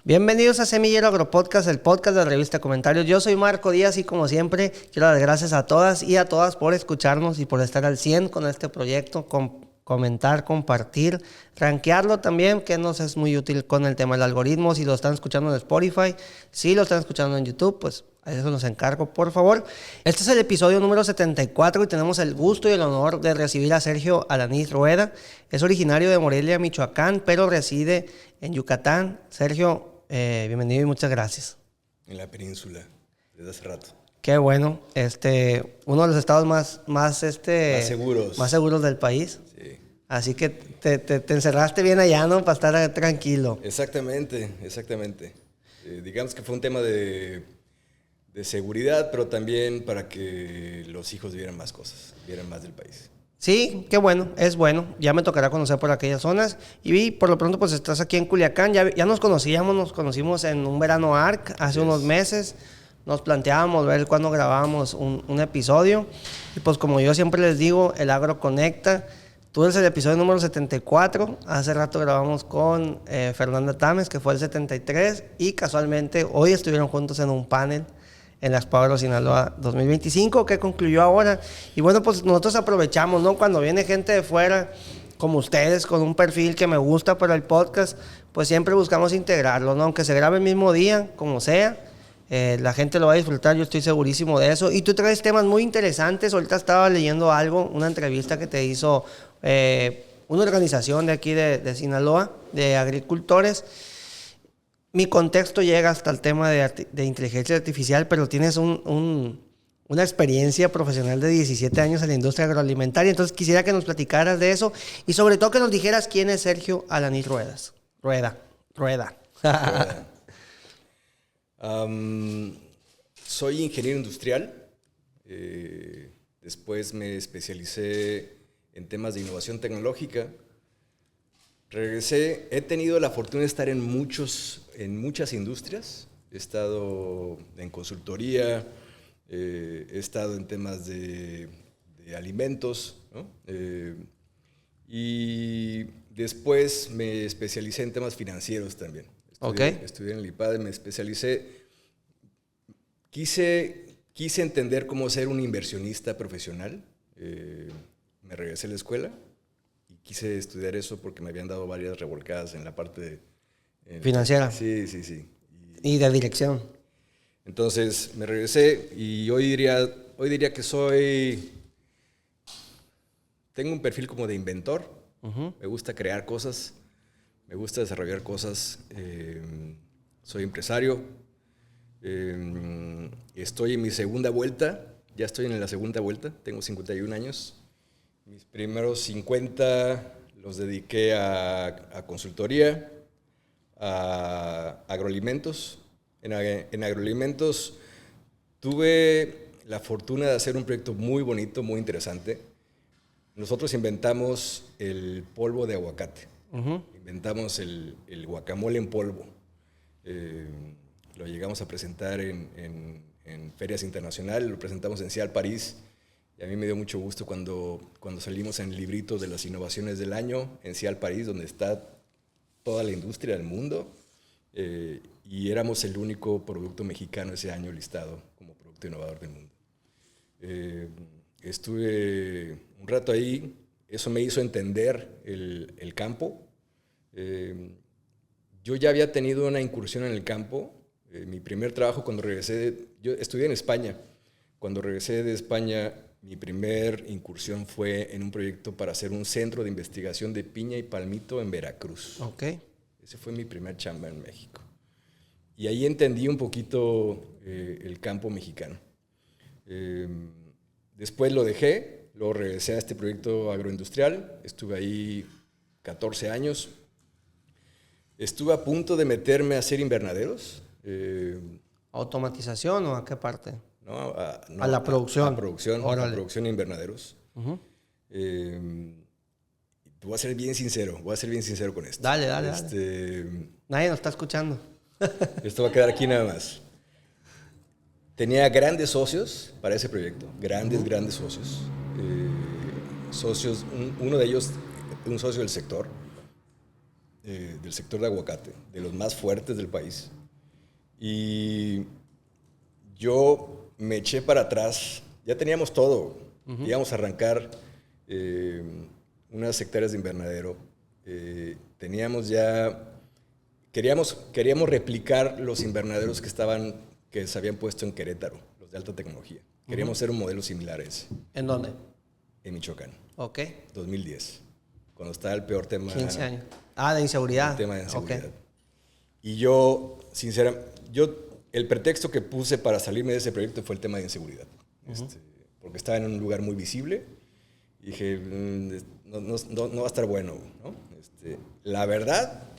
Bienvenidos a Semillero Agropodcast, el podcast de la revista Comentarios. Yo soy Marco Díaz y como siempre quiero dar gracias a todas y a todas por escucharnos y por estar al 100 con este proyecto, comentar, compartir, rankearlo también, que nos es muy útil con el tema del algoritmo. Si lo están escuchando en Spotify, si lo están escuchando en YouTube, pues a eso los encargo, por favor. Este es el episodio número 74 y tenemos el gusto y el honor de recibir a Sergio Alanís Rueda. Es originario de Morelia, Michoacán, pero reside en Yucatán. Sergio, bienvenido y muchas gracias. En la península, desde hace rato. Qué bueno. Uno de los estados más seguros del país. Sí. Así que te encerraste bien allá, ¿no? Para estar tranquilo. Exactamente. Digamos que fue un tema de seguridad, pero también para que los hijos vieran más cosas, vieran más del país. Sí, qué bueno, es bueno. Ya me tocará conocer por aquellas zonas. Y por lo pronto, pues estás aquí en Culiacán. Ya nos conocimos en un verano ARC hace unos meses. Nos planteábamos ver cuándo grabábamos un episodio. Y pues como yo siempre les digo, el agro conecta. Tú eres el episodio número 74. Hace rato grabamos con Fernanda Tames, que fue el 73. Y casualmente hoy estuvieron juntos en un panel en la Expo Agro Sinaloa 2025, que concluyó ahora. Y bueno, pues nosotros aprovechamos, ¿no? Cuando viene gente de fuera, como ustedes, con un perfil que me gusta para el podcast, pues siempre buscamos integrarlo, ¿no? Aunque se grabe el mismo día, como sea, la gente lo va a disfrutar, yo estoy segurísimo de eso. Y tú traes temas muy interesantes. Ahorita estaba leyendo algo, una entrevista que te hizo una organización de aquí de Sinaloa, de agricultores. Mi contexto llega hasta el tema de inteligencia artificial, pero tienes una experiencia profesional de 17 años en la industria agroalimentaria. Entonces quisiera que nos platicaras de eso y sobre todo que nos dijeras quién es Sergio Alanís Rueda. Soy ingeniero industrial. Después me especialicé en temas de innovación tecnológica. Regresé, he tenido la fortuna de estar en muchas industrias. He estado en consultoría, he estado en temas de alimentos, ¿no? Y después me especialicé en temas financieros también. Estudié en el IPADE, me especialicé. Quise entender cómo ser un inversionista profesional. Me regresé a la escuela. Quise estudiar eso porque me habían dado varias revolcadas en la parte financiera. Sí. Y de dirección. Entonces me regresé y hoy diría que tengo un perfil como de inventor. Uh-huh. Me gusta crear cosas, me gusta desarrollar cosas. Soy empresario. Estoy en mi segunda vuelta. Ya estoy en la segunda vuelta. Tengo 51 años. Mis primeros 50 los dediqué a consultoría, a agroalimentos. En agroalimentos tuve la fortuna de hacer un proyecto muy bonito, muy interesante. Nosotros inventamos el polvo de aguacate. Uh-huh. Inventamos el guacamole en polvo. Lo llegamos a presentar en ferias internacionales, lo presentamos en CIAL París. Y a mí me dio mucho gusto cuando salimos en libritos de las innovaciones del año en CIAL París, donde está toda la industria del mundo, y éramos el único producto mexicano ese año listado como producto innovador del mundo. Estuve un rato ahí, eso me hizo entender el campo. Yo ya había tenido una incursión en el campo. Mi primer trabajo cuando regresé, yo estudié en España. Cuando regresé de España, mi primer incursión fue en un proyecto para hacer un centro de investigación de piña y palmito en Veracruz. Okay. Ese fue mi primer chamba en México. Y ahí entendí un poquito el campo mexicano. Después lo dejé, luego regresé a este proyecto agroindustrial. Estuve ahí 14 años. Estuve a punto de meterme a hacer invernaderos. ¿Automatización o a qué parte? A la producción. A producción de invernaderos. Uh-huh. Voy a ser bien sincero con esto. Dale. Nadie nos está escuchando. Esto va a quedar aquí nada más. Tenía grandes socios para ese proyecto, grandes socios. Uno de ellos, un socio del sector. del sector de aguacate, de los más fuertes del país. Y yo me eché para atrás, ya teníamos todo, íbamos a arrancar unas hectáreas de invernadero, teníamos ya, queríamos replicar los invernaderos que se habían puesto en Querétaro, los de alta tecnología. Queríamos hacer un modelo similar a ese. ¿En dónde? En Michoacán. Ok. 2010, cuando estaba el peor tema. 15 años. De inseguridad. El tema de inseguridad. Okay. Y yo, sinceramente, el pretexto que puse para salirme de ese proyecto fue el tema de inseguridad. Porque estaba en un lugar muy visible y dije, no va a estar bueno, ¿no? La verdad,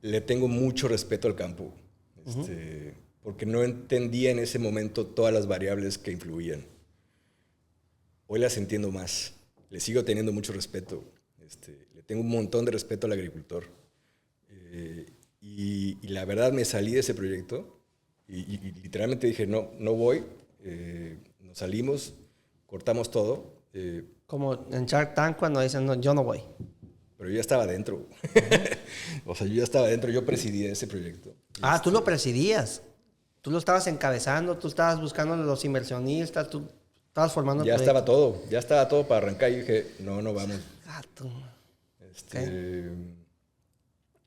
le tengo mucho respeto al campo, porque no entendía en ese momento todas las variables que influían. Hoy las entiendo más, le sigo teniendo mucho respeto, le tengo un montón de respeto al agricultor. Y la verdad me salí de ese proyecto y literalmente dije, no voy, nos salimos, cortamos todo. Como en Shark Tank cuando dicen, no, yo no voy. Pero yo ya estaba dentro. O sea, yo ya estaba dentro, yo presidía ese proyecto. Tú lo presidías. Tú lo estabas encabezando, tú estabas buscando a los inversionistas, tú estabas formando el proyecto. Ya estaba todo para arrancar y dije, no vamos. Gato. Okay.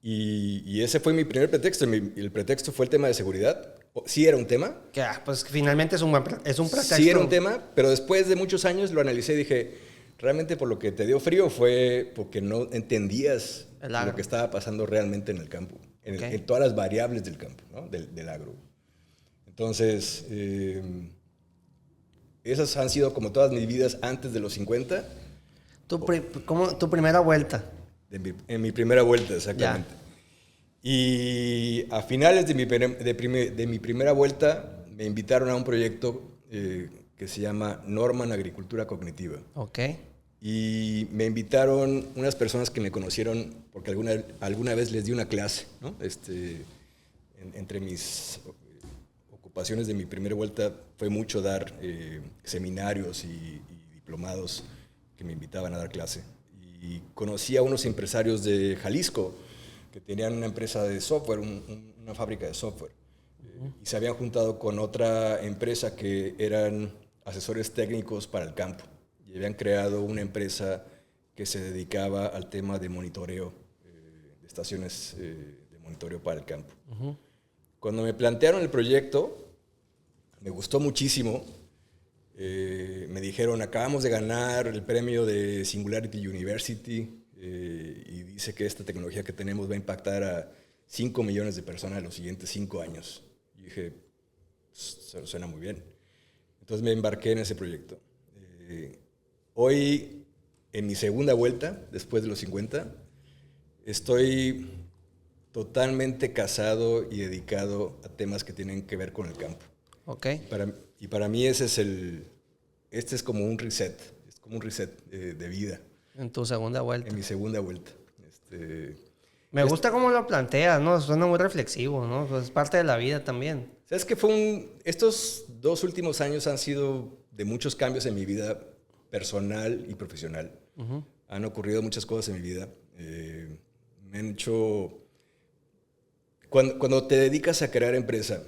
Y ese fue mi primer pretexto. El pretexto fue el tema de seguridad. Sí era un tema. Que, pues finalmente es un pretexto. Sí era un tema, pero después de muchos años lo analicé y dije, realmente por lo que te dio frío fue porque no entendías lo que estaba pasando realmente en el campo, en todas las variables del campo, ¿no? del agro. Entonces, esas han sido como todas mis vidas antes de los 50. Tu primera vuelta. En mi primera vuelta, exactamente. Ya. Y a finales de mi primera vuelta me invitaron a un proyecto que se llama Norman Agricultura Cognitiva. Ok. Y me invitaron unas personas que me conocieron porque alguna vez les di una clase, ¿no? Entre mis ocupaciones de mi primera vuelta fue mucho dar seminarios y diplomados que me invitaban a dar clase. Y conocí a unos empresarios de Jalisco que tenían una empresa de software, una fábrica de software. Y se habían juntado con otra empresa que eran asesores técnicos para el campo. Y habían creado una empresa que se dedicaba al tema de monitoreo, de estaciones de monitoreo para el campo. Cuando me plantearon el proyecto, me gustó muchísimo. Me dijeron, acabamos de ganar el premio de Singularity University y dice que esta tecnología que tenemos va a impactar a 5 millones de personas en los siguientes 5 años. Y dije, suena muy bien. Entonces me embarqué en ese proyecto. Hoy, en mi segunda vuelta, después de los 50, estoy totalmente casado y dedicado a temas que tienen que ver con el campo. Okay. Y para mí este es como un reset, es como un reset de vida. En tu segunda vuelta. En mi segunda vuelta. Me gusta cómo lo planteas, ¿no? Suena muy reflexivo, ¿no? Pues es parte de la vida también. ¿Sabes qué? Estos 2 últimos años han sido de muchos cambios en mi vida personal y profesional. Han ocurrido muchas cosas en mi vida. Me han hecho... Cuando te dedicas a crear empresa,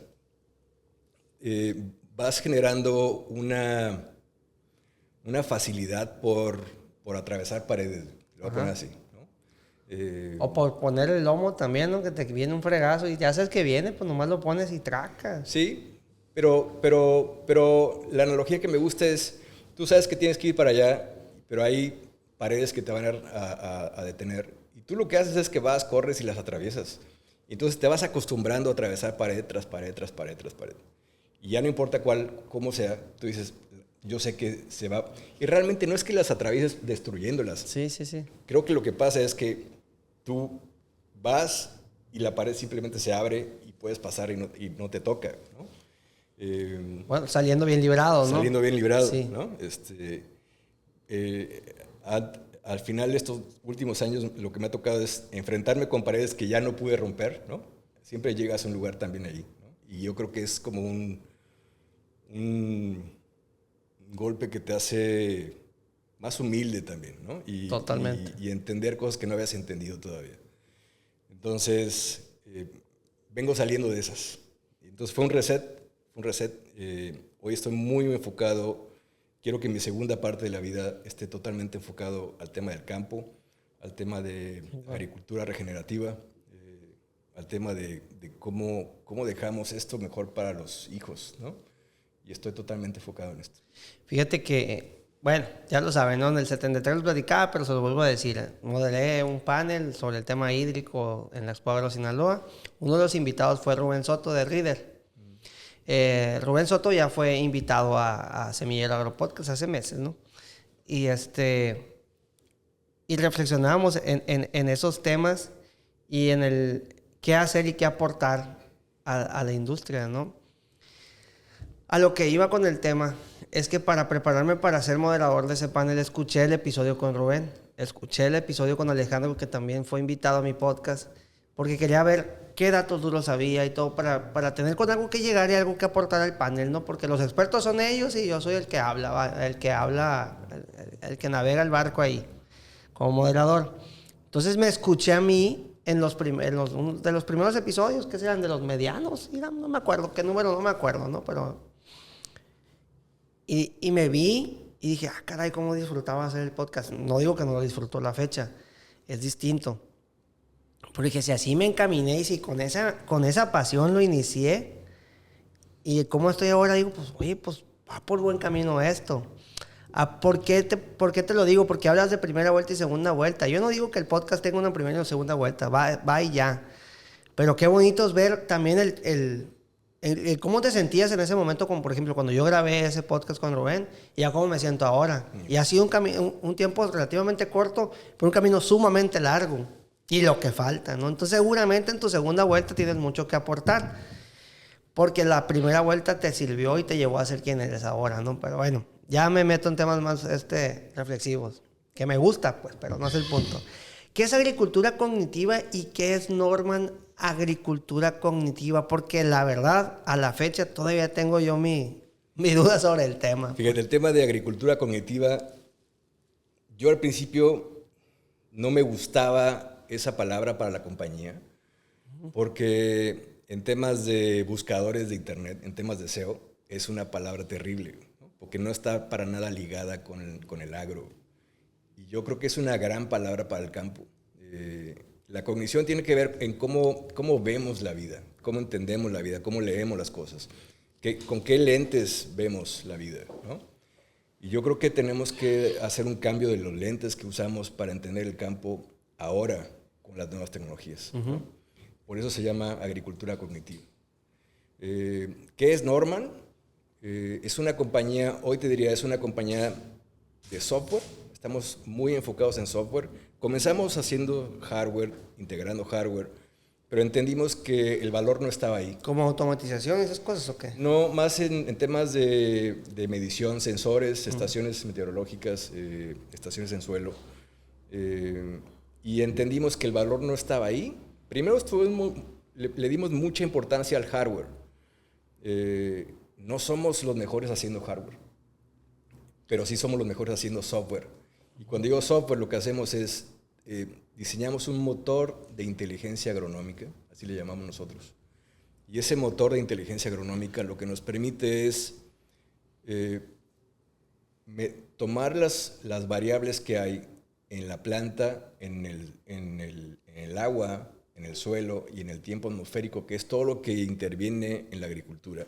vas generando una facilidad por atravesar paredes, lo voy a poner así, ¿no? O por poner el lomo también, ¿no? Que te viene un fregazo y ya sabes que viene, pues nomás lo pones y tracas. Sí, pero la analogía que me gusta es, tú sabes que tienes que ir para allá, pero hay paredes que te van a detener. Y tú lo que haces es que vas, corres y las atraviesas. Y entonces te vas acostumbrando a atravesar pared tras pared, tras pared, tras pared. Y ya no importa cómo sea, tú dices, yo sé que se va. Y realmente no es que las atravieses destruyéndolas. Sí, sí, sí. Creo que lo que pasa es que tú vas y la pared simplemente se abre y puedes pasar y no te toca, ¿no? Bueno, saliendo bien librado, ¿no? Saliendo bien librado, sí. ¿no? Al final de estos últimos años lo que me ha tocado es enfrentarme con paredes que ya no pude romper, ¿no? Siempre llegas a un lugar también ahí, ¿no? Y yo creo que es como un golpe que te hace más humilde también, ¿no? Totalmente. Y entender cosas que no habías entendido todavía. Entonces, vengo saliendo de esas. Entonces fue un reset. Hoy estoy muy enfocado. Quiero que mi segunda parte de la vida esté totalmente enfocado al tema del campo, al tema de agricultura regenerativa, al tema de cómo dejamos esto mejor para los hijos, ¿no? Y estoy totalmente enfocado en esto. Fíjate que, bueno, ya lo saben, ¿no? En el 73 lo platicaba, pero se lo vuelvo a decir. Modelé un panel sobre el tema hídrico en la Expo Agro Sinaloa. Uno de los invitados fue Rubén Soto de Reader. Rubén Soto ya fue invitado a Semillero Agro Podcast hace meses, ¿no? Y reflexionábamos en esos temas y en el qué hacer y qué aportar a la industria, ¿no? A lo que iba con el tema es que para prepararme para ser moderador de ese panel escuché el episodio con Rubén, escuché el episodio con Alejandro, que también fue invitado a mi podcast, porque quería ver qué datos duros había y todo para tener con algo que llegar y algo que aportar al panel, ¿no? Porque los expertos son ellos y yo soy el que habla, el que navega el barco ahí como moderador. Entonces me escuché a mí de los primeros episodios, que eran de los medianos, no me acuerdo qué número, no me acuerdo, ¿no? Pero y me vi y dije, caray, cómo disfrutaba hacer el podcast. No digo que no lo disfruto la fecha, es distinto. Pero dije, si así me encaminé y si con esa pasión lo inicié, y cómo estoy ahora, digo, pues, oye, pues va por buen camino esto. ¿Por qué te lo digo? Porque hablas de primera vuelta y segunda vuelta. Yo no digo que el podcast tenga una primera y una segunda vuelta, va y ya. Pero qué bonito es ver también el cómo te sentías en ese momento, como por ejemplo cuando yo grabé ese podcast con Rubén, y ya cómo me siento ahora. Y ha sido un tiempo relativamente corto, pero un camino sumamente largo. Y lo que falta, ¿no? Entonces seguramente en tu segunda vuelta tienes mucho que aportar, porque la primera vuelta te sirvió y te llevó a ser quien eres ahora, ¿no? Pero bueno, ya me meto en temas más reflexivos, que me gusta, pues, pero no es el punto. ¿Qué es agricultura cognitiva y qué es, Norman, agricultura cognitiva? Porque la verdad, a la fecha todavía tengo yo mi duda sobre el tema. Fíjate, el tema de agricultura cognitiva, yo al principio no me gustaba esa palabra para la compañía, porque en temas de buscadores de internet, en temas de SEO, es una palabra terrible, ¿no? Porque no está para nada ligada con el agro. Y yo creo que es una gran palabra para el campo. La cognición tiene que ver en cómo vemos la vida, cómo entendemos la vida, cómo leemos las cosas, con qué lentes vemos la vida, ¿no? Y yo creo que tenemos que hacer un cambio de los lentes que usamos para entender el campo ahora con las nuevas tecnologías, ¿no? Por eso se llama agricultura cognitiva. ¿Qué es Norman? Es una compañía, hoy te diría, es una compañía de software. Estamos muy enfocados en software. Comenzamos haciendo hardware, integrando hardware, pero entendimos que el valor no estaba ahí. ¿Como automatización y esas cosas o qué? No, más en temas de medición, sensores, estaciones meteorológicas, estaciones en suelo. Y entendimos que el valor no estaba ahí. Primero le dimos mucha importancia al hardware. No somos los mejores haciendo hardware, pero sí somos los mejores haciendo software. Y cuando digo software, lo que hacemos es diseñamos un motor de inteligencia agronómica, así le llamamos nosotros. Y ese motor de inteligencia agronómica lo que nos permite es tomar las variables que hay en la planta, en el agua, en el suelo y en el tiempo atmosférico, que es todo lo que interviene en la agricultura,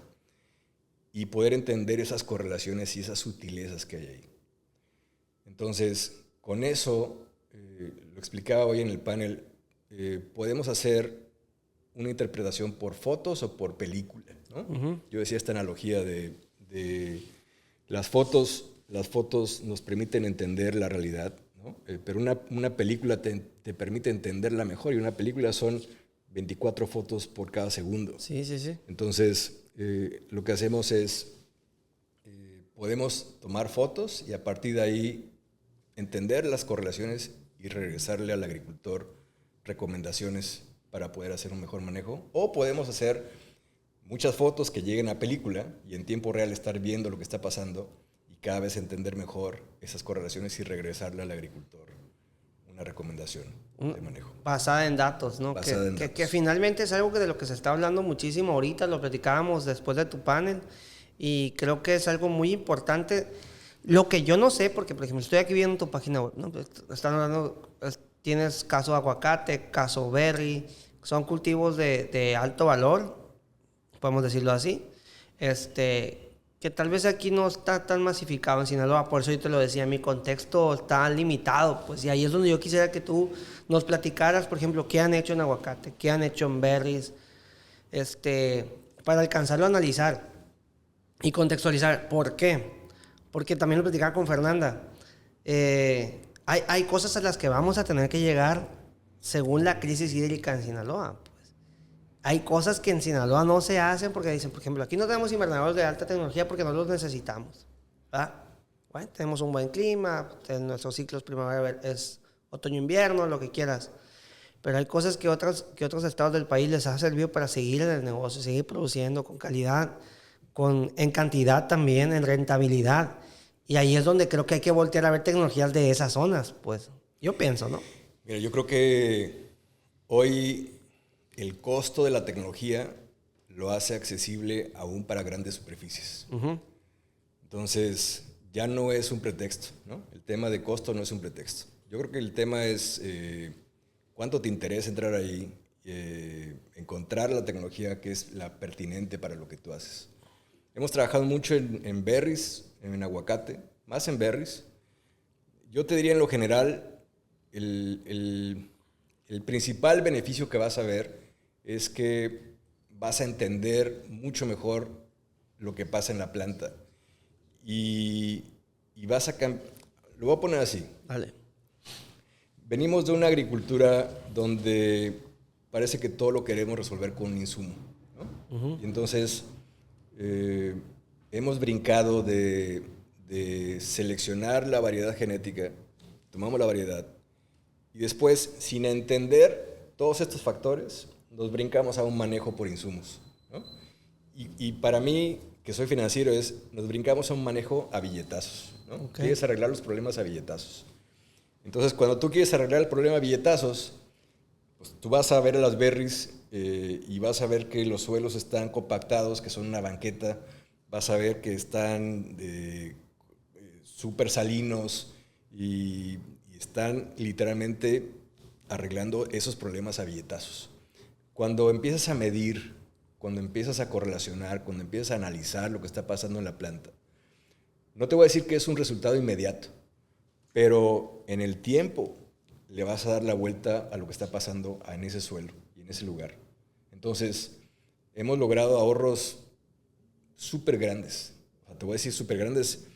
y poder entender esas correlaciones y esas sutilezas que hay ahí. Entonces, con eso, lo explicaba hoy en el panel, podemos hacer una interpretación por fotos o por película, ¿no? Yo decía esta analogía de las fotos nos permiten entender la realidad, ¿no? Pero una película te permite entenderla mejor, y una película son 24 fotos por cada segundo. Sí, sí, sí. Entonces, lo que hacemos es, podemos tomar fotos y a partir de ahí entender las correlaciones y regresarle al agricultor recomendaciones para poder hacer un mejor manejo. O podemos hacer muchas fotos que lleguen a película y en tiempo real estar viendo lo que está pasando y cada vez entender mejor esas correlaciones y regresarle al agricultor una recomendación de manejo. Basada en datos, ¿no? Que finalmente es algo de lo que se está hablando muchísimo ahorita, lo platicábamos después de tu panel, y creo que es algo muy importante. Lo que yo no sé, porque por ejemplo estoy aquí viendo tu página web, ¿no? Están hablando, tienes caso aguacate, caso berry, son cultivos de alto valor, podemos decirlo así, que tal vez aquí no está tan masificado en Sinaloa. Por eso yo te lo decía, mi contexto está limitado, pues, y ahí es donde yo quisiera que tú nos platicaras, por ejemplo, qué han hecho en aguacate, qué han hecho en berries, para alcanzarlo a analizar y contextualizar. ¿Por qué? Porque también lo platicaba con Fernanda. Hay cosas a las que vamos a tener que llegar según la crisis hídrica en Sinaloa. Hay cosas que en Sinaloa no se hacen porque dicen, por ejemplo, aquí no tenemos invernaderos de alta tecnología porque no los necesitamos. ¿Verdad? Bueno, tenemos un buen clima, nuestros ciclos primavera es otoño-invierno, lo que quieras. Pero hay cosas que otros estados del país les ha servido para seguir en el negocio, seguir produciendo con calidad, en cantidad también, en rentabilidad. Y ahí es donde creo que hay que voltear a ver tecnologías de esas zonas, pues. Yo pienso, ¿no? Mira, yo creo que hoy el costo de la tecnología lo hace accesible aún para grandes superficies. Uh-huh. Entonces, ya no es un pretexto, ¿no? El tema de costo no es un pretexto. Yo creo que el tema es cuánto te interesa entrar ahí, encontrar la tecnología que es la pertinente para lo que tú haces. Hemos trabajado mucho en berries, en aguacate, más en berries. Yo te diría en lo general, el principal beneficio que vas a ver es que vas a entender mucho mejor lo que pasa en la planta. Y vas a cambiar. Lo voy a poner así. Vale. Venimos de una agricultura donde parece que todo lo queremos resolver con un insumo, ¿no? Uh-huh. Y entonces hemos brincado de seleccionar la variedad genética, tomamos la variedad, y después, sin entender todos estos factores, nos brincamos a un manejo por insumos, ¿no? Y para mí, que soy financiero, nos brincamos a un manejo a billetazos, ¿no? Okay. Quieres arreglar los problemas a billetazos. Entonces, cuando tú quieres arreglar el problema a billetazos, pues tú vas a ver las berries y vas a ver que los suelos están compactados, que son una banqueta, vas a ver que están súper salinos y están literalmente arreglando esos problemas a billetazos. Cuando empiezas a medir, cuando empiezas a correlacionar, cuando empiezas a analizar lo que está pasando en la planta, no te voy a decir que es un resultado inmediato, pero en el tiempo le vas a dar la vuelta a lo que está pasando en ese suelo y en ese lugar. Entonces, hemos logrado ahorros súper grandes. O sea, te voy a decir súper grandes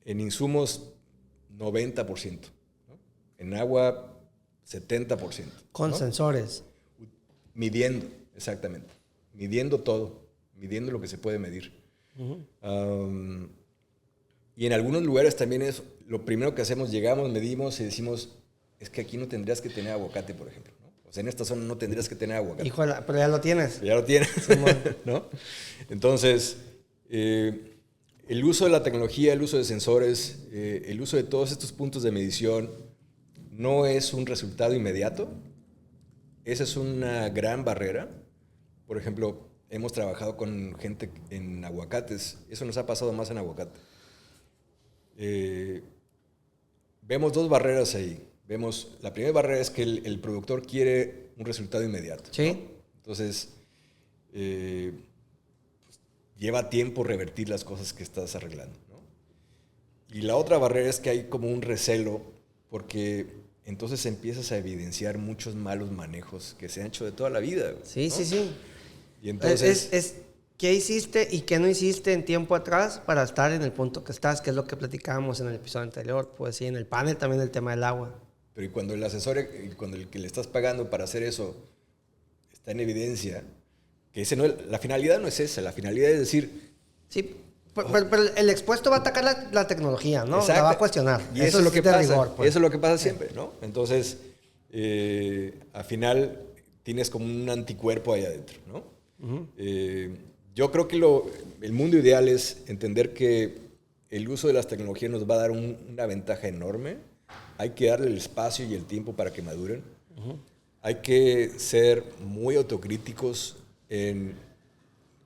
en insumos 90%, ¿no? En agua 70%. Con, ¿no?, sensores. Midiendo, exactamente. Midiendo todo. Midiendo lo que se puede medir. Uh-huh. Y en algunos lugares también es lo primero que hacemos, llegamos, medimos y decimos, es que aquí no tendrías que tener aguacate, por ejemplo, ¿no? O sea, en esta zona no tendrías que tener aguacate. Híjole, pero ya lo tienes. Ya lo tienes, sí, ¿no? Entonces, el uso de la tecnología, el uso de sensores, el uso de todos estos puntos de medición no es un resultado inmediato. Esa es una gran barrera. Por ejemplo, hemos trabajado con gente en aguacates. Eso nos ha pasado más en aguacate. Vemos dos barreras ahí. La primera barrera es que el productor quiere un resultado inmediato, sí, ¿no? Entonces, lleva tiempo revertir las cosas que estás arreglando, ¿no? Y la otra barrera es que hay como un recelo, porque entonces empiezas a evidenciar muchos malos manejos que se han hecho de toda la vida, sí, ¿no? Sí. Y entonces ¿qué hiciste y qué no hiciste en tiempo atrás para estar en el punto que estás? Que es lo que platicábamos en el episodio anterior, pues sí, en el panel también el tema del agua. Pero y cuando el asesor, cuando el que le estás pagando para hacer eso está en evidencia, que la finalidad no es esa, la finalidad es decir... Sí, pero el expuesto va a atacar la tecnología, ¿no? Exacto. La va a cuestionar. Y eso es lo que pasa, rigor, pues. Eso es lo que pasa siempre, ¿no? Entonces, al final tienes como un anticuerpo ahí adentro, ¿no? Uh-huh. Yo creo que el mundo ideal es entender que el uso de las tecnologías nos va a dar una ventaja enorme. Hay que darle el espacio y el tiempo para que maduren. Hay que ser muy autocríticos en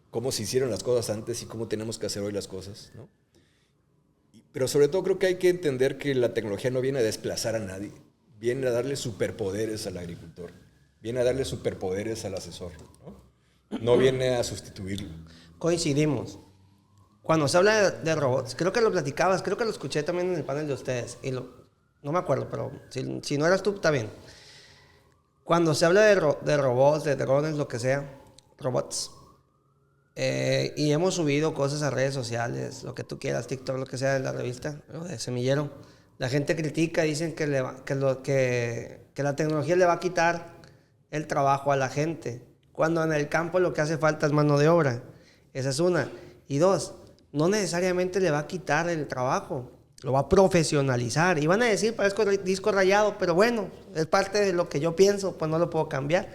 cómo se hicieron las cosas antes y cómo tenemos que hacer hoy las cosas, ¿no? Pero sobre todo creo que hay que entender que la tecnología no viene a desplazar a nadie, viene a darle superpoderes al agricultor, viene a darle superpoderes al asesor, no viene a sustituirlo. Coincidimos. Cuando se habla de robots, creo que lo platicabas, creo que lo escuché también en el panel de ustedes, y no me acuerdo, pero si no eras tú, está bien. Cuando se habla de robots, de drones, lo que sea, robots, y hemos subido cosas a redes sociales, lo que tú quieras, TikTok, lo que sea de la revista, ¿no? De Semillero, la gente critica, dicen que la tecnología le va a quitar el trabajo a la gente, cuando en el campo lo que hace falta es mano de obra. Esa es una. Y dos, no necesariamente le va a quitar el trabajo, lo va a profesionalizar. Y van a decir, parezco disco rayado, pero bueno, es parte de lo que yo pienso, pues no lo puedo cambiar.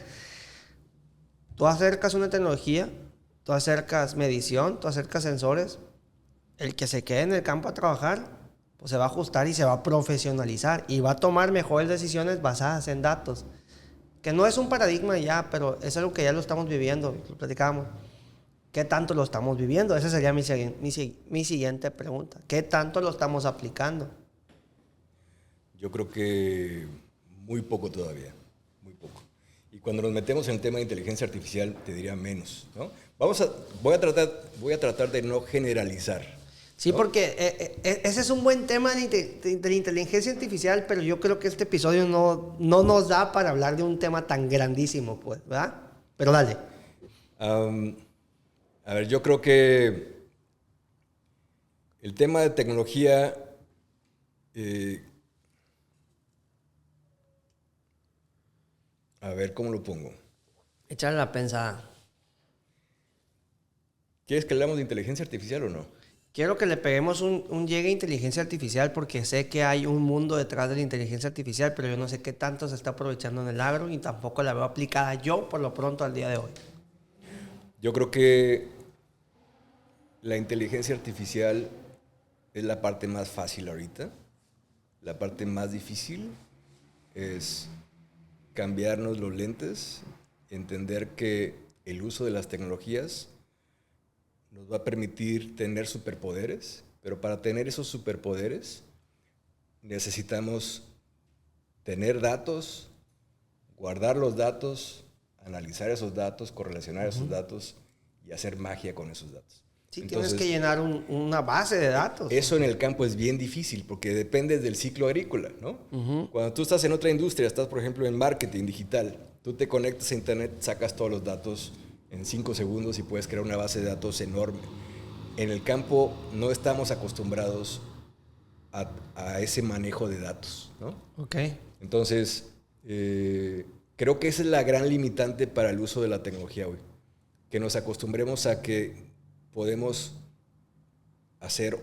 Tú acercas una tecnología, tú acercas medición, tú acercas sensores. El que se quede en el campo a trabajar, pues se va a ajustar y se va a profesionalizar y va a tomar mejores decisiones basadas en datos. Que no es un paradigma ya, pero es algo que ya lo estamos viviendo, lo platicábamos. ¿Qué tanto lo estamos viviendo? Esa sería mi siguiente pregunta. ¿Qué tanto lo estamos aplicando? Yo creo que muy poco todavía, muy poco. Y cuando nos metemos en el tema de inteligencia artificial, te diría menos, ¿no? Voy a tratar de no generalizar. Sí, ¿no? porque ese es un buen tema de la inteligencia artificial, pero yo creo que este episodio no nos da para hablar de un tema tan grandísimo, pues, ¿verdad? Pero dale. A ver, yo creo que el tema de tecnología a ver, ¿cómo lo pongo? Echarle la pensada. ¿Quieres que hablemos de inteligencia artificial o no? Quiero que le peguemos un llegue a inteligencia artificial porque sé que hay un mundo detrás de la inteligencia artificial, pero yo no sé qué tanto se está aprovechando en el agro y tampoco la veo aplicada yo por lo pronto al día de hoy. Yo creo que la inteligencia artificial es la parte más fácil ahorita. La parte más difícil es cambiarnos los lentes, entender que el uso de las tecnologías nos va a permitir tener superpoderes, pero para tener esos superpoderes necesitamos tener datos, guardar los datos, analizar esos datos, correlacionar esos datos y hacer magia con esos datos. Sí, Entonces, tienes que llenar una base de datos. eso en el campo es bien difícil porque depende del ciclo agrícola, ¿no? Cuando tú estás en otra industria, estás por ejemplo en marketing digital, tú te conectas a internet, sacas todos los datos en 5 segundos y puedes crear una base de datos enorme. En el campo no estamos acostumbrados a ese manejo de datos, ¿no? Ok. Entonces, creo que esa es la gran limitante para el uso de la tecnología hoy. Que nos acostumbremos a que podemos hacer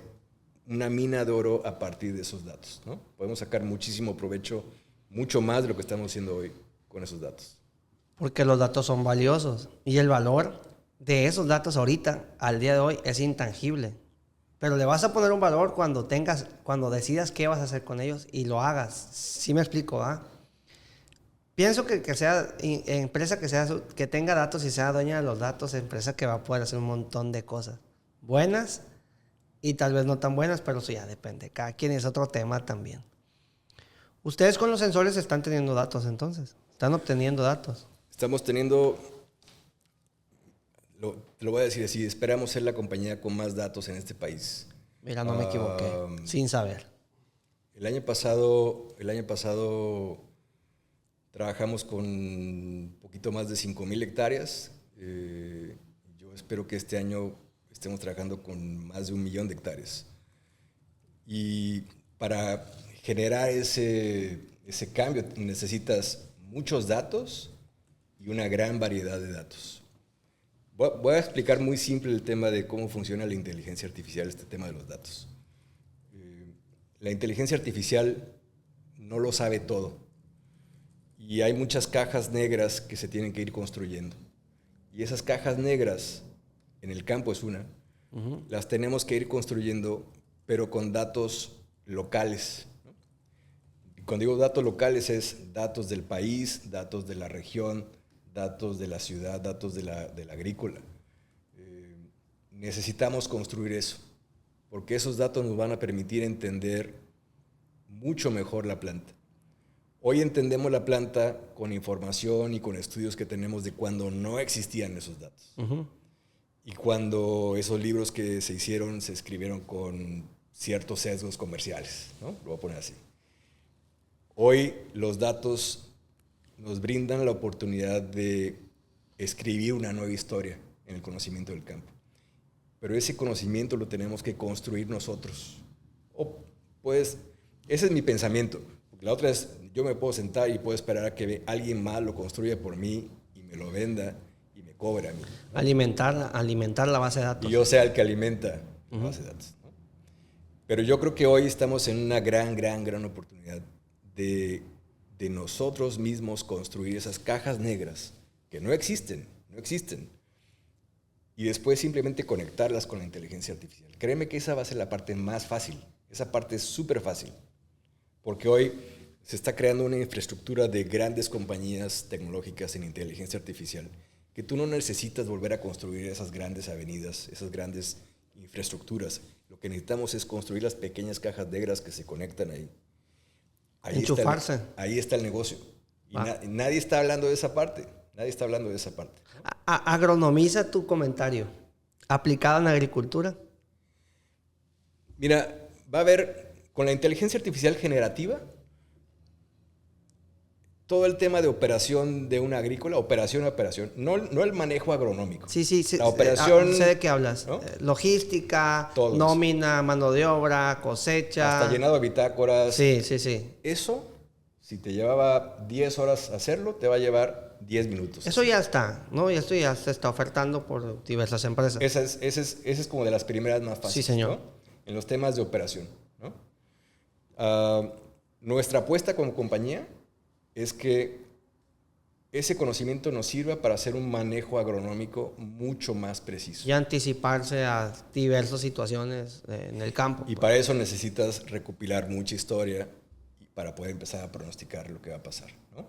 una mina de oro a partir de esos datos, ¿no? Podemos sacar muchísimo provecho, mucho más de lo que estamos haciendo hoy con esos datos. Porque los datos son valiosos y el valor de esos datos ahorita, al día de hoy, es intangible. Pero le vas a poner un valor cuando decidas qué vas a hacer con ellos y lo hagas. ¿Sí me explico, ah? Pienso que sea empresa que tenga datos y sea dueña de los datos, empresa que va a poder hacer un montón de cosas buenas y tal vez no tan buenas, pero eso ya depende. Cada quien es otro tema también. Ustedes con los sensores están teniendo datos entonces, están obteniendo datos. Estamos teniendo, te lo voy a decir así, esperamos ser la compañía con más datos en este país. Mira, no me equivoqué, sin saber. El año pasado trabajamos con un poquito más de 5,000 hectáreas. Yo espero que este año estemos trabajando con más de 1 millón de hectáreas. Y para generar ese cambio necesitas muchos datos y una gran variedad de datos. Voy a explicar muy simple el tema de cómo funciona la inteligencia artificial, este tema de los datos. La inteligencia artificial no lo sabe todo. Y hay muchas cajas negras que se tienen que ir construyendo. Y esas cajas negras, en el campo es una, las tenemos que ir construyendo pero con datos locales, ¿no? Y cuando digo datos locales es datos del país, datos de la región, datos de la ciudad, datos de la agrícola. Necesitamos construir eso, porque esos datos nos van a permitir entender mucho mejor la planta. Hoy entendemos la planta con información y con estudios que tenemos de cuando no existían esos datos. Uh-huh. Y cuando esos libros que se hicieron se escribieron con ciertos sesgos comerciales, ¿no? Lo voy a poner así. Hoy los datos nos brindan la oportunidad de escribir una nueva historia en el conocimiento del campo. Pero ese conocimiento lo tenemos que construir nosotros. Pues, ese es mi pensamiento. La otra es, yo me puedo sentar y puedo esperar a que alguien más lo construya por mí y me lo venda y me cobre a mí, ¿no? Alimentar la base de datos. Y yo sea el que alimenta la base de datos, ¿no? Pero yo creo que hoy estamos en una gran oportunidad de nosotros mismos construir esas cajas negras que no existen. Y después simplemente conectarlas con la inteligencia artificial. Créeme que esa va a ser la parte más fácil. Esa parte es súper fácil. Porque hoy se está creando una infraestructura de grandes compañías tecnológicas en inteligencia artificial que tú no necesitas volver a construir esas grandes avenidas, esas grandes infraestructuras. Lo que necesitamos es construir las pequeñas cajas negras que se conectan ahí. Enchufarse. Ahí está el negocio. Y nadie está hablando de esa parte. Agronomiza tu comentario. ¿Aplicado en agricultura? Mira, va a haber, con la inteligencia artificial generativa, todo el tema de operación de una agrícola, operación, no el manejo agronómico. Sí. La operación... sé de qué hablas. ¿No? Logística, todo nómina, mano de obra, cosecha... Hasta llenado de bitácoras. Sí. Eso, si te llevaba 10 horas hacerlo, te va a llevar 10 minutos. Eso ya está, ¿no? Y esto ya se está ofertando por diversas empresas. Esa es como de las primeras más fáciles. Sí, señor. ¿No? En los temas de operación, ¿no? Nuestra apuesta como compañía es que ese conocimiento nos sirva para hacer un manejo agronómico mucho más preciso. Y anticiparse a diversas situaciones en el campo. Y para eso necesitas recopilar mucha historia para poder empezar a pronosticar lo que va a pasar, ¿no?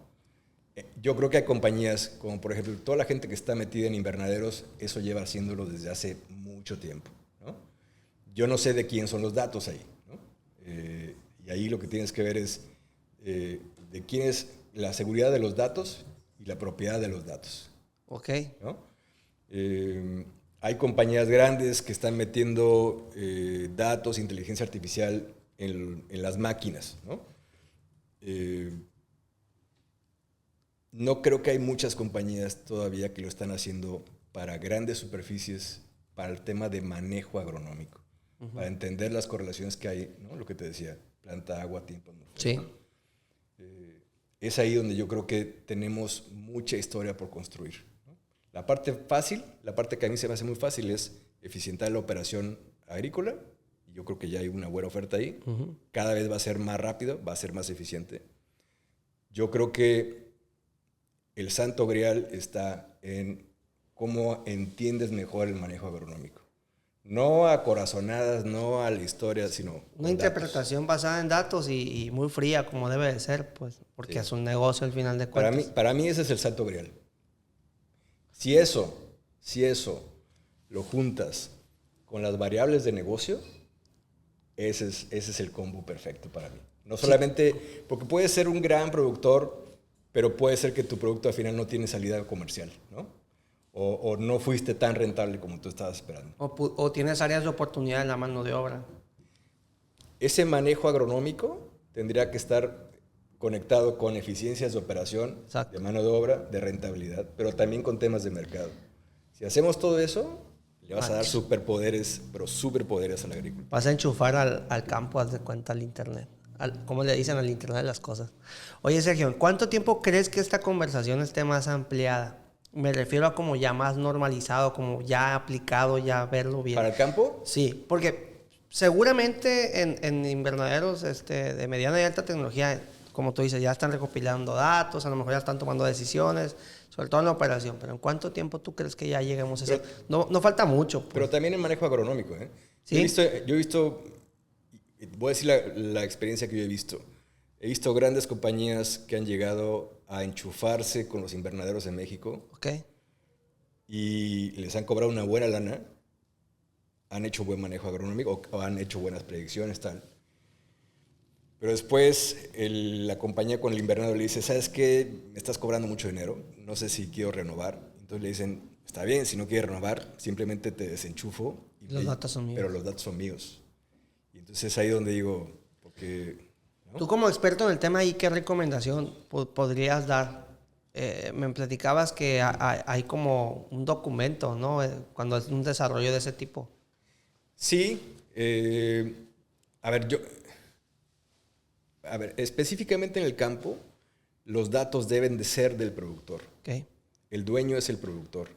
Yo creo que hay compañías como, por ejemplo, toda la gente que está metida en invernaderos, eso lleva haciéndolo desde hace mucho tiempo, ¿no? Yo no sé de quién son los datos ahí, ¿no? Y ahí lo que tienes que ver es de quién es la seguridad de los datos y la propiedad de los datos. Ok. ¿No? Hay compañías grandes que están metiendo datos, inteligencia artificial en las máquinas, ¿no? No creo que hay muchas compañías todavía que lo están haciendo para grandes superficies, para el tema de manejo agronómico, para entender las correlaciones que hay, ¿no? Lo que te decía, planta, agua, tiempo. Sí. Es ahí donde yo creo que tenemos mucha historia por construir, ¿no? La parte fácil, la parte que a mí se me hace muy fácil es eficientar la operación agrícola. Y yo creo que ya hay una buena oferta ahí. Cada vez va a ser más rápido, va a ser más eficiente. Yo creo que el santo grial está en cómo entiendes mejor el manejo agronómico. No a corazonadas, no a la historia, sino una interpretación basada en datos y muy fría, como debe de ser, pues, porque sí, es un negocio al final de cuentas. Para mí ese es el santo grial. Si eso lo juntas con las variables de negocio, ese es el combo perfecto para mí. No solamente, sí, porque puedes ser un gran productor, pero puede ser que tu producto al final no tiene salida comercial, ¿no? O no fuiste tan rentable como tú estabas esperando. O tienes áreas de oportunidad en la mano de obra. Ese manejo agronómico tendría que estar conectado con eficiencias de operación, exacto, de mano de obra, de rentabilidad, pero también con temas de mercado. Si hacemos todo eso, le vas a dar superpoderes, pero superpoderes al agricultor. Vas a enchufar al campo, haz de cuenta, al internet. ¿Cómo le dicen? Al internet de las cosas. Oye, Sergio, ¿cuánto tiempo crees que esta conversación esté más ampliada? Me refiero a como ya más normalizado, como ya aplicado, ya verlo bien. ¿Para el campo? Sí, porque seguramente en invernaderos de mediana y alta tecnología, como tú dices, ya están recopilando datos, a lo mejor ya están tomando decisiones, sobre todo en la operación. Pero ¿en cuánto tiempo tú crees que ya lleguemos a ese? No falta mucho. Pues. Pero también en manejo agronómico, ¿eh? ¿Sí? Yo he visto voy a decir la experiencia que yo he visto. He visto grandes compañías que han llegado a enchufarse con los invernaderos en México. Ok. Y les han cobrado una buena lana, han hecho buen manejo agronómico o han hecho buenas predicciones, tal. Pero después la compañía con el invernadero le dice, ¿sabes qué? Me estás cobrando mucho dinero, no sé si quiero renovar. Entonces le dicen, está bien, si no quieres renovar, simplemente te desenchufo. Los datos son míos. Pero los datos son míos. Y entonces es ahí donde digo, porque... ¿no? Tú como experto en el tema ahí, ¿qué recomendación podrías dar? Me platicabas que hay como un documento, ¿no? Cuando es un desarrollo de ese tipo. Sí. A ver, específicamente en el campo, los datos deben de ser del productor. Okay. El dueño es el productor.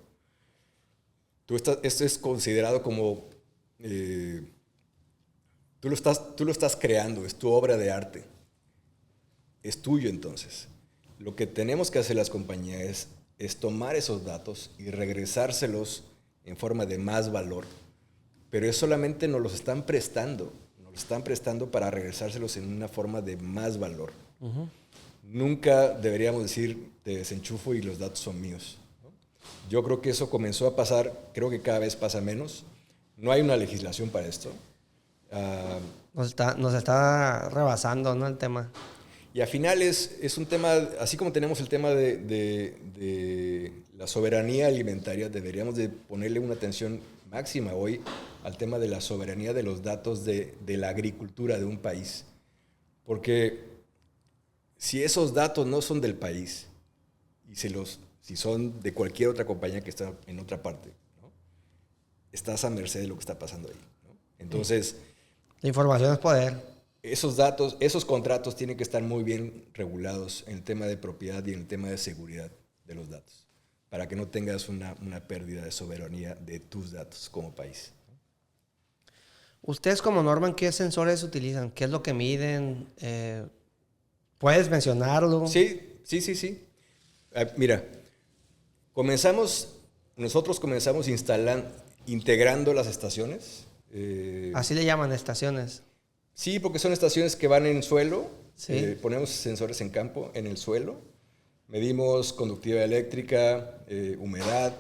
Esto es considerado como... tú lo estás creando, es tu obra de arte. Es tuyo entonces. Lo que tenemos que hacer las compañías es tomar esos datos y regresárselos en forma de más valor. Pero es solamente nos los están prestando. Nos los están prestando para regresárselos en una forma de más valor. Uh-huh. Nunca deberíamos decir, te desenchufo y los datos son míos, ¿no? Yo creo que eso comenzó a pasar, creo que cada vez pasa menos. No hay una legislación para esto. Nos está rebasando, ¿no? El tema. Y al final es un tema, así como tenemos el tema de la soberanía alimentaria, deberíamos de ponerle una atención máxima hoy al tema de la soberanía de los datos de la agricultura de un país. Porque si esos datos no son del país, y si son de cualquier otra compañía que está en otra parte, ¿no? Estás a merced de lo que está pasando ahí, ¿no? Entonces... La información es poder. Esos datos, esos contratos tienen que estar muy bien regulados en el tema de propiedad y en el tema de seguridad de los datos, para que no tengas una pérdida de soberanía de tus datos como país. Ustedes como Norman, ¿qué sensores utilizan? ¿Qué es lo que miden? ¿Puedes mencionarlo? Sí. Mira, nosotros comenzamos integrando las estaciones. Así le llaman, estaciones. Sí, porque son estaciones que van en suelo. Sí. Ponemos sensores en campo, en el suelo. Medimos conductividad eléctrica, humedad,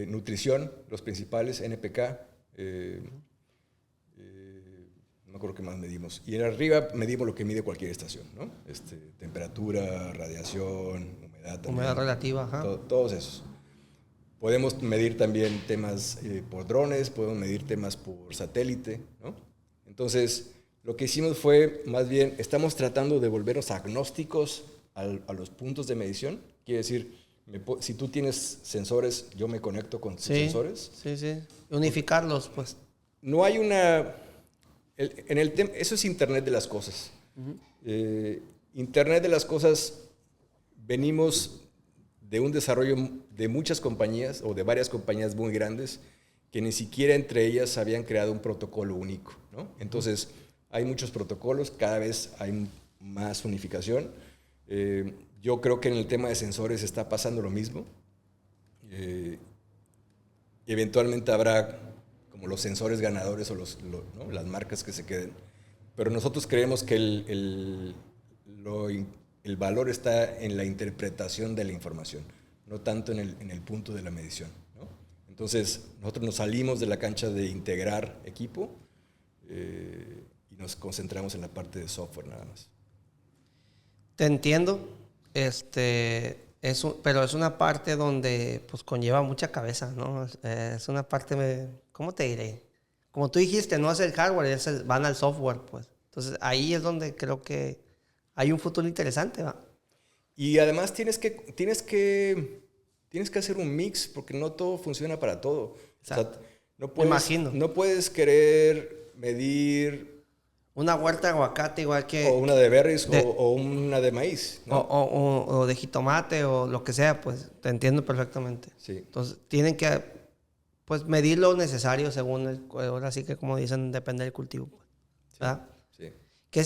nutrición, los principales, NPK. No me acuerdo qué más medimos. Y en arriba medimos lo que mide cualquier estación, ¿no? Temperatura, radiación, humedad también. Humedad relativa, ajá. Todos esos. Podemos medir también temas por drones, podemos medir temas por satélite, ¿no? Entonces, lo que hicimos fue, más bien, estamos tratando de volvernos agnósticos a los puntos de medición. Quiere decir, si tú tienes sensores, yo me conecto con tus sensores. Sí. Unificarlos, pues. No hay una... eso es Internet de las cosas. Uh-huh. Internet de las cosas, venimos de un desarrollo de muchas compañías o de varias compañías muy grandes que ni siquiera entre ellas habían creado un protocolo único, ¿no? Entonces, hay muchos protocolos, cada vez hay más unificación. Yo creo que en el tema de sensores está pasando lo mismo. Eventualmente habrá como los sensores ganadores o ¿no? las marcas que se queden. Pero nosotros creemos que el valor está en la interpretación de la información, no tanto en el punto de la medición, ¿no? Entonces, nosotros nos salimos de la cancha de integrar equipo y nos concentramos en la parte de software nada más. Te entiendo, pero es una parte donde pues conlleva mucha cabeza, ¿no? Es una parte, ¿cómo te diré? Como tú dijiste, no es el hardware, van al software, pues. Entonces, ahí es donde creo que hay un futuro interesante, ¿va? Y además tienes que hacer un mix, porque no todo funciona para todo. Exacto. O sea, imagino. No puedes querer medir... Una huerta de aguacate igual que... O una de berries o una de maíz, ¿no? O de jitomate o lo que sea, pues te entiendo perfectamente. Sí. Entonces tienen que pues medir lo necesario según ahora sí que como dicen, depende del cultivo, pues, ¿verdad? Sí. ¿Qué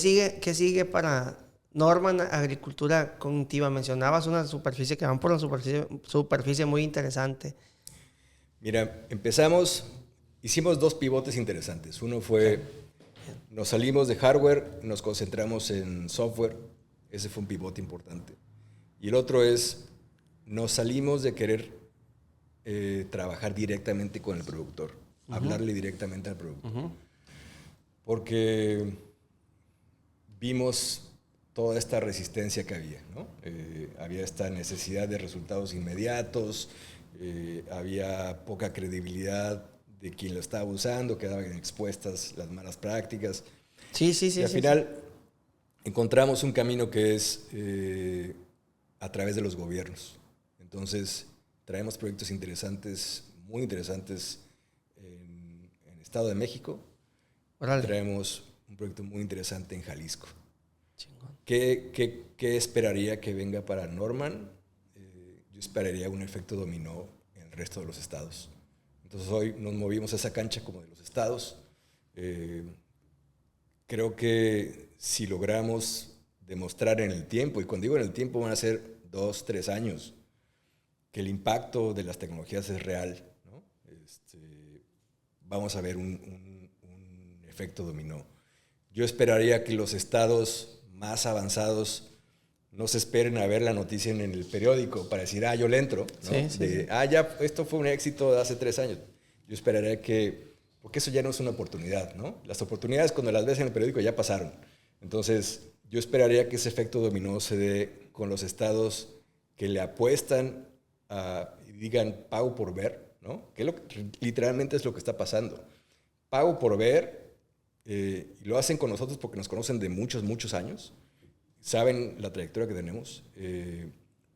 sigue para Norman Agricultura Cognitiva? Mencionabas una superficie que van por una superficie muy interesante. Mira, hicimos 2 pivotes interesantes. Uno fue Nos salimos de hardware, nos concentramos en software. Ese fue un pivote importante. Y el otro es, nos salimos de querer trabajar directamente con el productor, hablarle directamente al productor. Porque vimos toda esta resistencia que había, ¿no? Había esta necesidad de resultados inmediatos, había poca credibilidad de quien lo estaba usando, quedaban expuestas las malas prácticas. Sí. Y al final encontramos un camino que es a través de los gobiernos. Entonces traemos proyectos interesantes, muy interesantes en el Estado de México. Órale. Traemos un proyecto muy interesante en Jalisco. Chingón. ¿Qué esperaría que venga para Norman? Yo esperaría un efecto dominó en el resto de los estados. Entonces hoy nos movimos a esa cancha como de los estados. Creo que si logramos demostrar en el tiempo, y cuando digo en el tiempo van a ser 2, 3 años, que el impacto de las tecnologías es real, ¿no? Vamos a ver un efecto dominó. Yo esperaría que los estados más avanzados no se esperen a ver la noticia en el periódico para decir, yo le entro, ¿no? Sí. Ya, esto fue un éxito de hace 3 años. Yo esperaría porque eso ya no es una oportunidad, ¿no? Las oportunidades cuando las ves en el periódico ya pasaron. Entonces, yo esperaría que ese efecto dominó se dé con los estados que le apuestan y digan pago por ver, ¿no? Que literalmente es lo que está pasando. Pago por ver, y lo hacen con nosotros porque nos conocen de muchos, muchos años. Saben la trayectoria que tenemos,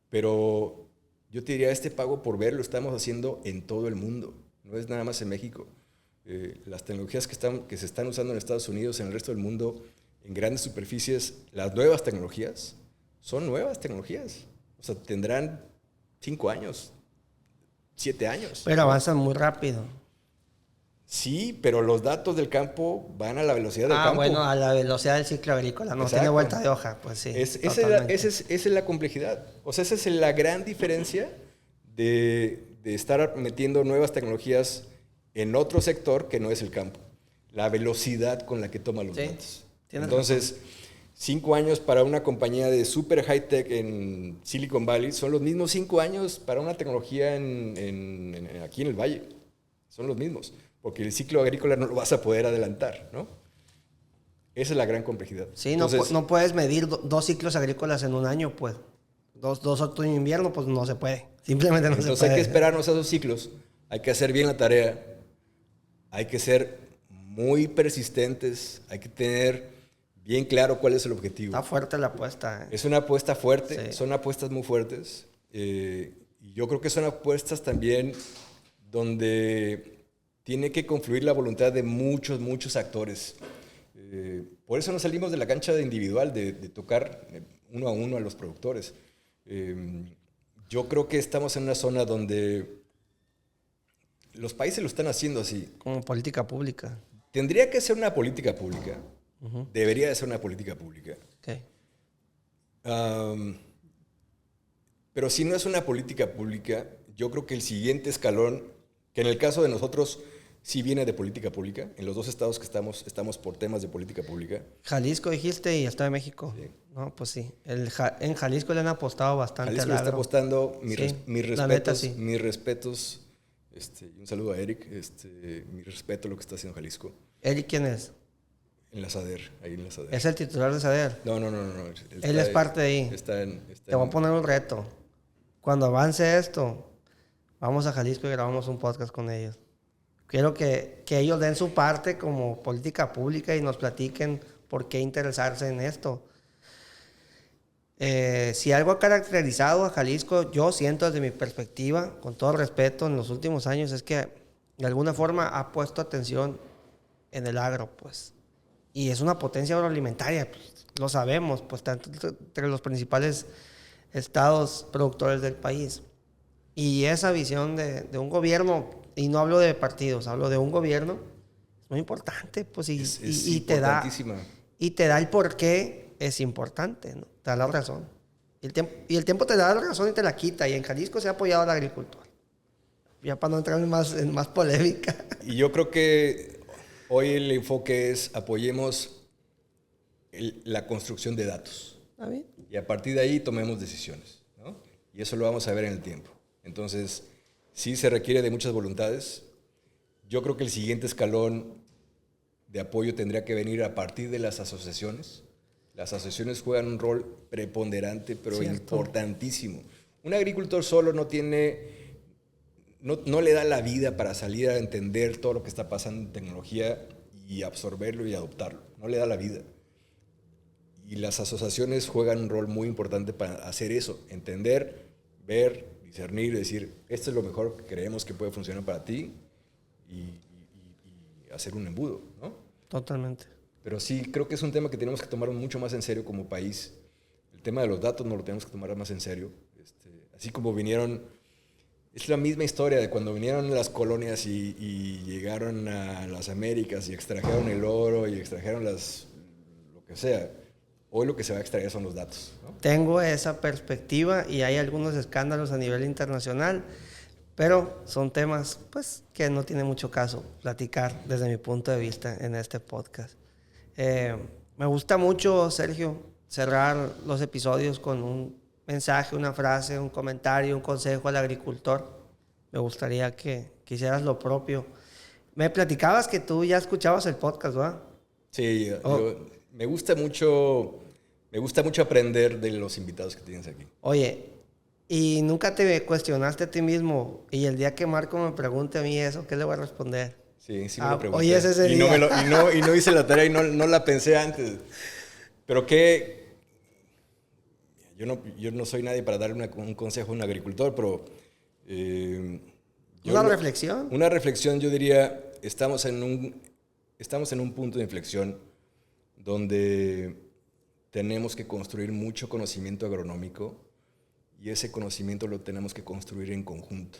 pero yo te diría, este pago por ver lo estamos haciendo en todo el mundo, no es nada más en México. Las tecnologías que se están usando en Estados Unidos, en el resto del mundo, en grandes superficies, las nuevas tecnologías, son nuevas tecnologías. O sea, tendrán 5 años, 7 años. Pero avanzan muy rápido. Sí, pero los datos del campo van a la velocidad del campo. Bueno, a la velocidad del ciclo agrícola, no tiene vuelta de hoja, pues sí. Esa es la complejidad. O sea, esa es la gran diferencia de estar metiendo nuevas tecnologías en otro sector que no es el campo. La velocidad con la que toma los datos. Entonces, 5 años para una compañía de super high tech en Silicon Valley son los mismos 5 años para una tecnología aquí en el Valle. Son los mismos. Porque el ciclo agrícola no lo vas a poder adelantar, ¿no? Esa es la gran complejidad. Sí, entonces, no puedes medir 2 ciclos agrícolas en un año, pues. 2 otoño e invierno, pues no se puede. Simplemente no se puede. Entonces hay que esperarnos a esos ciclos. Hay que hacer bien la tarea. Hay que ser muy persistentes. Hay que tener bien claro cuál es el objetivo. Está fuerte la apuesta. Es una apuesta fuerte. Sí. Son apuestas muy fuertes. Y yo creo que son apuestas también donde tiene que confluir la voluntad de muchos, muchos actores. Por eso nos salimos de la cancha de individual, de tocar uno a uno a los productores. Yo creo que estamos en una zona donde los países lo están haciendo así. Como política pública. Tendría que ser una política pública. Debería de ser una política pública. Okay. Pero si no es una política pública, yo creo que el siguiente escalón, que en el caso de nosotros sí viene de política pública, en los 2 estados que estamos por temas de política pública. Jalisco dijiste y Estado de México. Sí. No, pues sí. En Jalisco le han apostado bastante. Jalisco le está apostando. Mis respetos. Un saludo a Eric. Mi respeto a lo que está haciendo Jalisco. ¿Eric quién es? En la SADER, ahí en la SADER. ¿Es el titular de SADER? No. Él es parte de ahí. Te voy a poner un reto. Cuando avance esto, vamos a Jalisco y grabamos un podcast con ellos. Quiero que ellos den su parte como política pública y nos platiquen por qué interesarse en esto. Si algo ha caracterizado a Jalisco, yo siento desde mi perspectiva, con todo respeto, en los últimos años, es que de alguna forma ha puesto atención en el agro, pues. Y es una potencia agroalimentaria, pues, lo sabemos, pues, entre los principales estados productores del país. Y esa visión de un gobierno, y no hablo de partidos, hablo de un gobierno, es muy importante, pues, y te da el por qué es importante, ¿no? Te da la razón. Y el tiempo te da la razón y te la quita, y en Jalisco se ha apoyado al agricultor. Ya para no entrar en más polémica. Y yo creo que Hoy el enfoque es apoyemos la construcción de datos. ¿Está bien? Y a partir de ahí tomemos decisiones, ¿no? Y eso lo vamos a ver en el tiempo. Entonces, sí se requiere de muchas voluntades. Yo creo que el siguiente escalón de apoyo tendría que venir a partir de las asociaciones. Las asociaciones juegan un rol preponderante, pero importantísimo. Un agricultor solo no le da la vida para salir a entender todo lo que está pasando en tecnología y absorberlo y adoptarlo. No le da la vida. Y las asociaciones juegan un rol muy importante para hacer eso, entender, ver, discernir, decir, esto es lo mejor que creemos que puede funcionar para ti y hacer un embudo, ¿no? Totalmente. Pero sí, creo que es un tema que tenemos que tomar mucho más en serio como país. El tema de los datos no lo tenemos que tomar más en serio. Así como vinieron, es la misma historia de cuando vinieron las colonias y llegaron a las Américas y extrajeron el oro y extrajeron lo que sea. Hoy lo que se va a extraer son los datos, ¿no? Tengo esa perspectiva y hay algunos escándalos a nivel internacional, pero son temas pues, que no tiene mucho caso platicar desde mi punto de vista en este podcast. Me gusta mucho, Sergio, cerrar los episodios con un mensaje, una frase, un comentario, un consejo al agricultor. Me gustaría que hicieras lo propio. Me platicabas que tú ya escuchabas el podcast, ¿verdad? Sí, me gusta mucho aprender de los invitados que tienes aquí. Oye, ¿y nunca te cuestionaste a ti mismo? Y el día que Marco me pregunte a mí eso, ¿qué le voy a responder? Sí, me lo pregunté. Oye, ese es el día. Y no hice la tarea y no la pensé antes. Pero yo no soy nadie para darle un consejo a un agricultor, pero... ¿Una reflexión? Una reflexión, yo diría, estamos en un punto de inflexión donde tenemos que construir mucho conocimiento agronómico y ese conocimiento lo tenemos que construir en conjunto.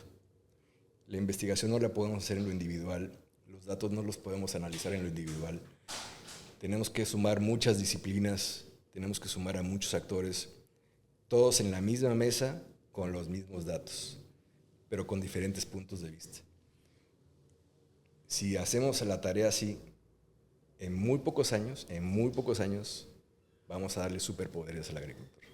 La investigación no la podemos hacer en lo individual, los datos no los podemos analizar en lo individual. Tenemos que sumar muchas disciplinas, tenemos que sumar a muchos actores, todos en la misma mesa con los mismos datos, pero con diferentes puntos de vista. Si hacemos la tarea así, en muy pocos años, vamos a darle superpoderes al agricultor.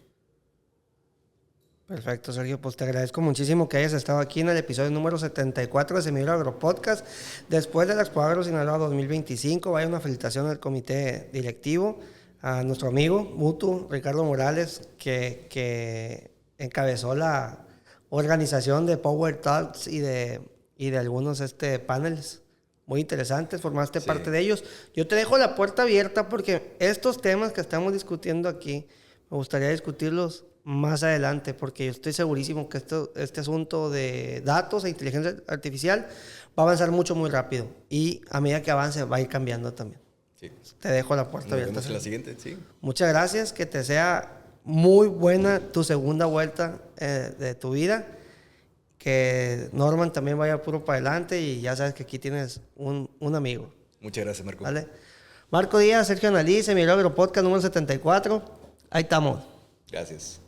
Perfecto, Sergio. Pues te agradezco muchísimo que hayas estado aquí en el episodio número 74 de Semillero Agropodcast. Después de la Expo Agro Sinaloa 2025, vaya una felicitación al comité directivo, a nuestro amigo mutuo, Ricardo Morales, que encabezó la organización de Power Talks y de algunos paneles muy interesantes, formaste parte de ellos. Yo te dejo la puerta abierta porque estos temas que estamos discutiendo aquí, me gustaría discutirlos más adelante, porque yo estoy segurísimo que este asunto de datos e inteligencia artificial va a avanzar muy rápido y a medida que avance va a ir cambiando también. Sí. Te dejo la puerta abierta. Nos vemos en la siguiente, sí. Muchas gracias, que te sea muy buena tu segunda vuelta de tu vida, que Norman también vaya puro para adelante y ya sabes que aquí tienes un amigo. Muchas gracias, Marco. ¿Vale? Marco Díaz, Sergio Analí, Semillero Agropodcast número 74. Ahí estamos. Gracias.